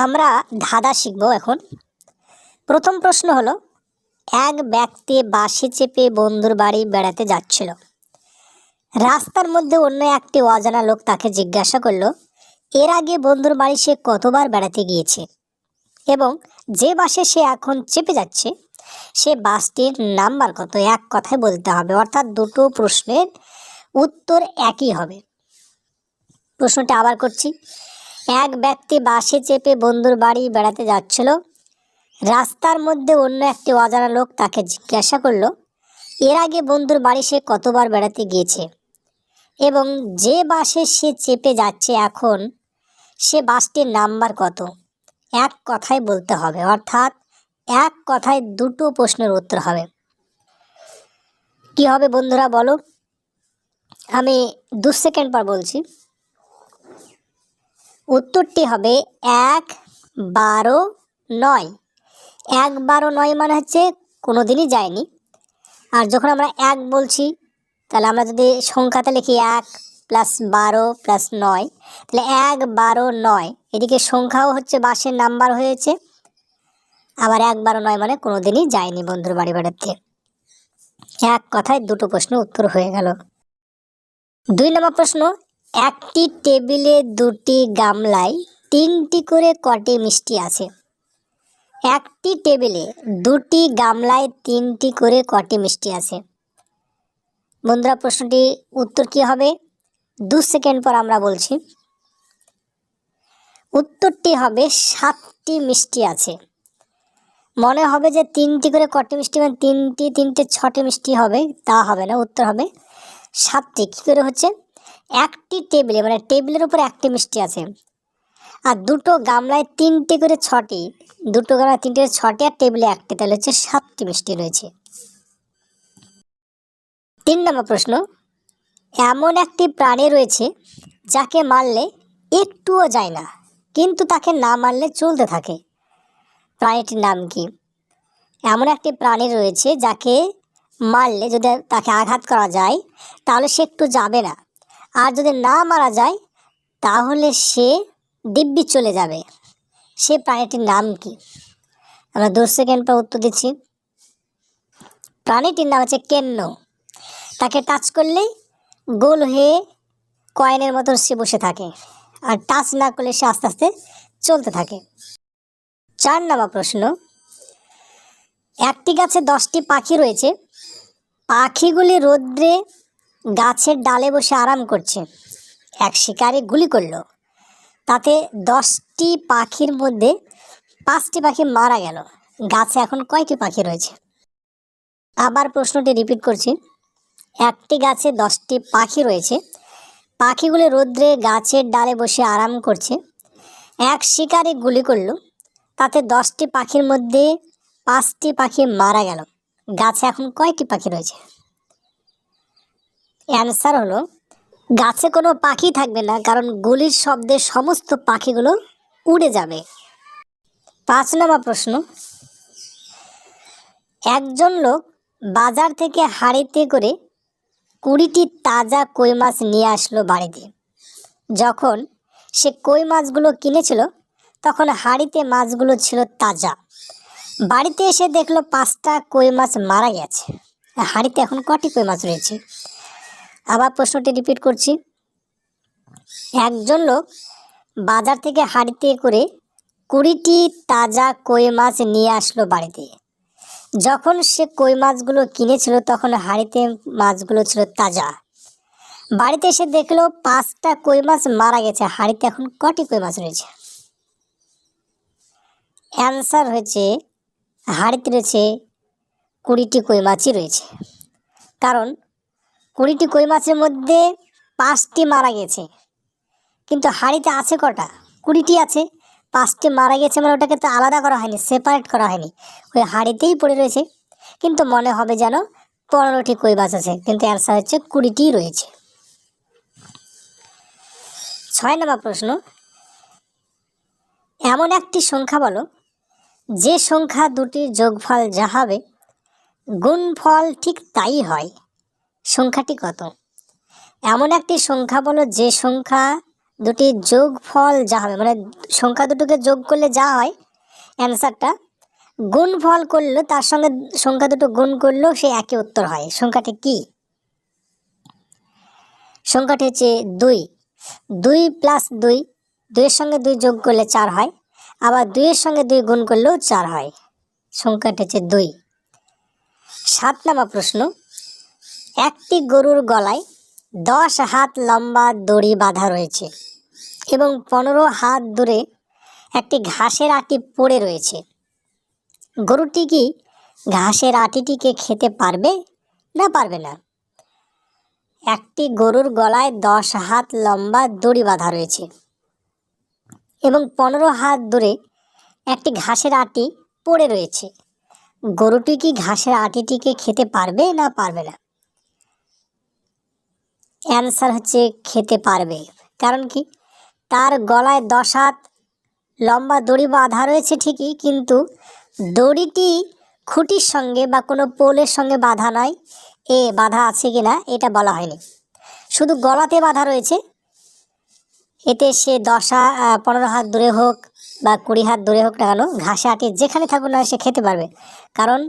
আমরা ধাঁধা শিখব এখন। প্রথম প্রশ্ন হলো, এক ব্যক্তি বাসে চেপে বন্ধুর বাড়ি বেড়াতে যাচ্ছিল। রাস্তার মধ্যে অন্য একটি অজানা লোক তাকে জিজ্ঞাসা করলো, এর আগে বন্ধুর বাড়ি সে কতবার বেড়াতে গিয়েছে এবং যে বাসে সে এখন চেপে যাচ্ছে সে বাসটির নাম্বার কত। এক কথায় বলতে হবে, অর্থাৎ দুটো প্রশ্নের উত্তর একই হবে। প্রশ্নটা আবার করছি। এক ব্যক্তি বাসে চেপে বন্ধুর বাড়ি বেড়াতে যাচ্ছিল। রাস্তার মধ্যে অন্য একটি অজানা লোক তাকে জিজ্ঞাসা করলো, এর আগে বন্ধুর বাড়ি সে কতবার বেড়াতে গিয়েছে এবং যে বাসে সে চেপে যাচ্ছে এখন সে বাসটির নাম্বার কত। এক কথায় বলতে হবে, অর্থাৎ এক কথায় দুটো প্রশ্নের উত্তর হবে। কি হবে বন্ধুরা বলো? আমি 2 সেকেন্ড পর বলছি। উত্তরটি হবে 1, 12, 9। 1, 12, 9 মানে হচ্ছে কোনোদিনই যায়নি। আর যখন আমরা 1 বলছি তাহলে আমরা যদি সংখ্যাতে লিখি 1 + 12 + 9, তাহলে 1, 12, 9। এদিকে সংখ্যাও হচ্ছে বাসের নাম্বার হয়েছে, আবার 1, 12, 9 মানে কোনোদিনই যায়নি বন্ধুর বাড়ি বেড়াতে। এক কথায় দুটো প্রশ্ন উত্তর হয়ে গেল। 2 নম্বর প্রশ্ন, একটি টেবিলে 2টি গামলায় 3টি করে কটি মিষ্টি আছে। একটি টেবিলে 2টি গামলায় 3টি করে কটি মিষ্টি আছে। বন্ধুরা প্রশ্নটি উত্তর কি হবে? 2 সেকেন্ড পর আমরা বলছি। উত্তরটি হবে 7টি মিষ্টি আছে। মনে হবে যে 3টি করে কটি মিষ্টি মানে 3টি 6টি মিষ্টি হবে, তা হবে না, উত্তর হবে 7টি। কী করে হচ্ছে? একটি টেবিলে মানে টেবিলের উপর একটি মিষ্টি আছে, আর দুটো গামলায় 3টি করে 6টি, দুটো গামলায় 3টি করে 6টি আর টেবিলে একটি, তাহলে হচ্ছে 7টি মিষ্টি রয়েছে। 3 নম্বর প্রশ্ন, এমন একটি প্রাণী রয়েছে যাকে মারলে একটুও যায় না কিন্তু তাকে না মারলে চলতে থাকে। প্রাণীটির নাম কি? এমন একটি প্রাণী রয়েছে যাকে মারলে যদি তাকে আঘাত করা যায় তাহলে সে একটু যাবে না, আর যদি না মারা যায় তাহলে সে দিব্যি চলে যাবে। সে প্রাণীটির নাম কি? আমরা 2 সেকেন্ড পর উত্তর দিচ্ছি। প্রাণীটির নাম হচ্ছে কেন্ন। তাকে টাচ করলেই গোল হয়ে কয়েনের মতো সে বসে থাকে, আর টাচ না করলে সে আস্তে আস্তে চলতে থাকে। 4 নম্বর প্রশ্ন, একটি গাছে 10টি পাখি রয়েছে। পাখিগুলি রোদ্রে গাছের ডালে বসে আরাম করছে। এক শিকারি গুলি করলো, তাতে 10টি পাখির মধ্যে 5টি পাখি মারা গেল। গাছে এখন কয়টি পাখি রয়েছে? আবার প্রশ্নটি রিপিট করছি। একটি গাছে 10টি পাখি রয়েছে। পাখিগুলি রোদ্রে গাছের ডালে বসে আরাম করছে। এক শিকারি গুলি করলো, তাতে 10টি পাখির মধ্যে 5টি পাখি মারা গেল। গাছে এখন কয়টি পাখি রয়েছে? অ্যান্সার হলো, গাছে কোনো পাখি থাকবে না, কারণ গুলির শব্দে সমস্ত পাখিগুলো উড়ে যাবে। 5 নম্বর প্রশ্ন, একজন লোক বাজার থেকে হাঁড়িতে করে 20টি তাজা কই মাছ নিয়ে আসলো বাড়িতে। যখন সে কই মাছগুলো কিনেছিল তখন হাঁড়িতে মাছগুলো ছিল তাজা। বাড়িতে এসে দেখলো 5টা কই মাছ মারা গেছে। হাঁড়িতে এখন কটি কই মাছ রয়েছে? আবার প্রশ্নটি রিপিট করছি। একজন লোক বাজার থেকে হাঁড়িতে করে 20টি তাজা কই মাছ নিয়ে আসলো বাড়িতে। যখন সে কই মাছগুলো কিনেছিল তখন হাঁড়িতে মাছগুলো ছিল তাজা। বাড়িতে এসে দেখলো 5টা কই মাছ মারা গেছে। হাঁড়িতে এখন কটি কই মাছ রয়েছে? অ্যান্সার হয়েছে, হাঁড়িতে রয়েছে 20টি কই মাছই রয়েছে, কারণ 20টি কই মাছের মধ্যে 5টি মারা গেছে, কিন্তু হাঁড়িতে আছে কটা? 20টি আছে। 5টি মারা গেছে মানে ওটাকে তো আলাদা করা হয়নি, সেপারেট করা হয়নি, ওই হাঁড়িতেই পড়ে রয়েছে। কিন্তু মনে হবে যেন 15টি কই মাছ আছে, কিন্তু অ্যান্সার হচ্ছে 20টিই রয়েছে। 6 নম্বর প্রশ্ন, এমন একটি সংখ্যা বলো যে সংখ্যা দুটির যোগফল যা হবে গুণফল ঠিক তাই হয়। সংখ্যাটি কত? এমন একটি সংখ্যা বলো যে সংখ্যা দুটি যোগফল যা হবে, মানে সংখ্যা দুটোকে যোগ করলে যা হয় অ্যান্সারটা, গুণফল করলেও তার সঙ্গে সংখ্যা দুটো গুণ করলেও সে একই উত্তর হয়। সংখ্যাটি কি? সংখ্যাটি হচ্ছে 2। 2 + 2, 2-এর সঙ্গে 2 যোগ করলে 4 হয়, আবার 2-এর সঙ্গে 2 গুণ করলেও 4 হয়। সংখ্যাটি হচ্ছে 2। 7 নম্বর প্রশ্ন, একটি গরুর গলায় 10 হাত লম্বা দড়ি বাঁধা রয়েছে এবং 15 হাত দূরে একটি ঘাসের আঁটি পড়ে রয়েছে। গরুটি কি ঘাসের আঁটিটিকে খেতে পারবে না পারবে না? একটি গরুর গলায় 10 হাত লম্বা দড়ি বাঁধা রয়েছে এবং 15 হাত দূরে একটি ঘাসের আঁটি পড়ে রয়েছে। গরুটি কি ঘাসের আঁটিটিকে খেতে পারবে না পারবে না? অ্যান্সার হচ্ছে খেতে পারবে। কারণ কি? তার গলায় 10 হাত লম্বা দড়ি বাঁধা রয়েছে ঠিকই, কিন্তু দড়িটি খুঁটির সঙ্গে বা কোনো পোলের সঙ্গে বাঁধা নয়। বাঁধা আছে কিনা এটা বলা হয়নি, শুধু গলাতে বাঁধা রয়েছে। এতে সে 15 হাত দূরে হোক বা 20 হাত দূরে হোক না কেন, ঘাসে আঁটি যেখানে থাকুক না সে খেতে পারবে। কারণ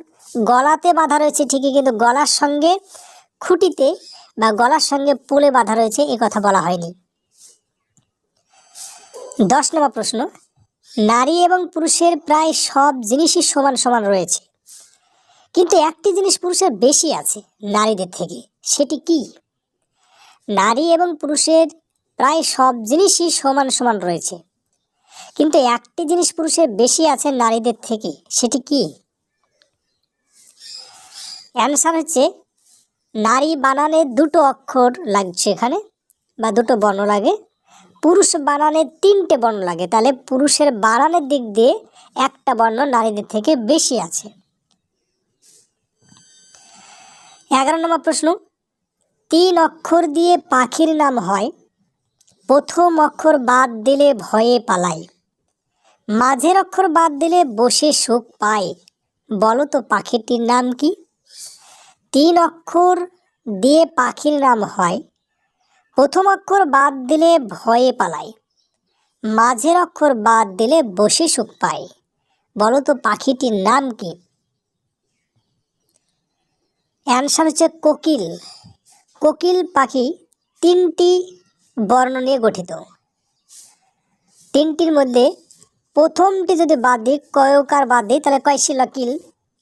গলাতে বাঁধা রয়েছে ঠিকই, কিন্তু গলার সঙ্গে খুঁটিতে বা গলার সঙ্গে পোলে বাঁধা রয়েছে এ কথা বলা হয়নি। 10 নম্বর প্রশ্ন, নারী এবং পুরুষের প্রায় সব জিনিসই সমান সমান রয়েছে, কিন্তু একটি জিনিস পুরুষের বেশি আছে নারীদের থেকে, সেটি কি? নারী এবং পুরুষের প্রায় সব জিনিসই সমান সমান রয়েছে, কিন্তু একটি জিনিস পুরুষের বেশি আছে নারীদের থেকে, সেটি কি? অ্যান্সার হচ্ছে নারী বানানে 2টো অক্ষর লাগছে এখানে, বা 2টো বর্ণ লাগে। পুরুষ বানানে 3টে বর্ণ লাগে, তাহলে পুরুষের বানানের দিক দিয়ে একটা বর্ণ নারীদের থেকে বেশি আছে। 11 নম্বর প্রশ্ন, 3 অক্ষর দিয়ে পাখির নাম হয়, প্রথম অক্ষর বাদ দিলে ভয়ে পালায়, মাঝের অক্ষর বাদ দিলে বসে সুখ পায়, বলো তো পাখিটির নাম কি? 3 অক্ষর দিয়ে পাখির নাম হয়, প্রথম অক্ষর বাদ দিলে ভয়ে পালায়, মাঝের অক্ষর বাদ দিলে বসে সুখ পায়, বলো তো পাখিটির নাম কি? অ্যান্সার হচ্ছে কোকিল। কোকিল পাখি 3টি বর্ণ নিয়ে গঠিত। 3টির মধ্যে প্রথমটি যদি বাদ দিই, কয়কার বাদ দিই, তাহলে কয়শিলা কিল।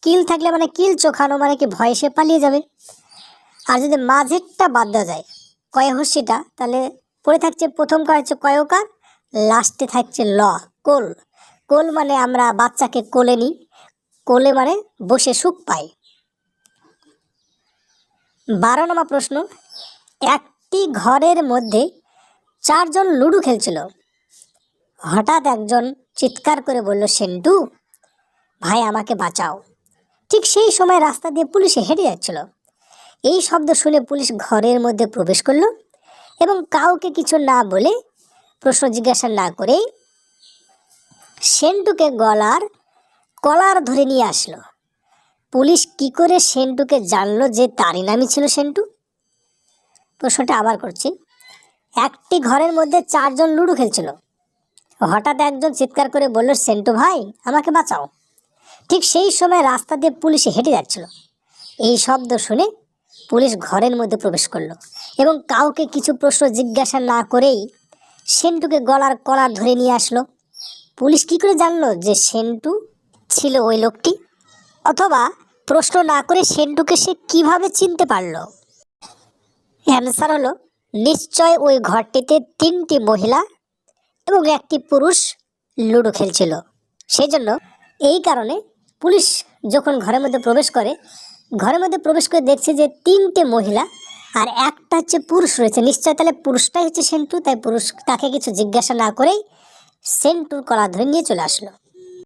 কিল থাকলে মানে কিল চোখানো, মানে কি ভয়ে সে পালিয়ে যাবে। আর যদি মাঝেরটা বাদ দেওয়া যায়, কয়হস্যিটা, তাহলে পড়ে থাকছে প্রথম কয় হচ্ছে কয়কার, লাস্টে থাকছে ল, কোল। কোল মানে আমরা বাচ্চাকে কোলে নিই, কোলে মানে বসে সুখ পাই। 12 নম্বর প্রশ্ন, একটি ঘরের মধ্যে 4 জন লুডো খেলছিল। হঠাৎ একজন চিৎকার করে বলল, সেন্টু ভাই আমাকে বাঁচাও। ঠিক সেই সময় রাস্তা দিয়ে পুলিশ হেঁটে যাচ্ছিল। এই শব্দ শুনে পুলিশ ঘরের মধ্যে প্রবেশ করলো এবং কাউকে কিছু না বলে, প্রশ্ন জিজ্ঞাসা না করেই সেন্টুকে কলার ধরে নিয়ে আসলো। পুলিশ কি করে সেন্টুকে জানলো যে তারই নামই ছিল সেন্টু? প্রশ্নটা আবার করছি। একটি ঘরের মধ্যে 4 জন লুডো খেলছিল। হঠাৎ একজন চিৎকার করে বলল, সেন্টু ভাই আমাকে বাঁচাও। ঠিক সেই সময় রাস্তা দিয়ে পুলিশ হেঁটে যাচ্ছিল। এই শব্দ শুনে পুলিশ ঘরের মধ্যে প্রবেশ করলো এবং কাউকে কিছু প্রশ্ন জিজ্ঞাসা না করেই সেন্টুকে কলার ধরে নিয়ে আসলো। পুলিশ কি করে জানলো যে সেন্টু ছিল ওই লোকটি? অথবা প্রশ্ন না করে সেন্টুকে সে কিভাবে চিনতে পারলো? অ্যান্সার হলো, নিশ্চয় ওই ঘরটিতে 3টি মহিলা এবং একটি পুরুষ লুডো খেলছিল। সেই জন্য এই কারণে পুলিশ যখন ঘরের মধ্যে প্রবেশ করে দেখছে যে 3টে মহিলা আর একটা হচ্ছে পুরুষ রয়েছে। নিশ্চয় তাহলে পুরুষটাই হচ্ছে সেন্টু। তাই পুরুষ তাকে কিছু জিজ্ঞাসা না করেই সেন্টুর কলার ধরে নিয়ে চলে আসলো।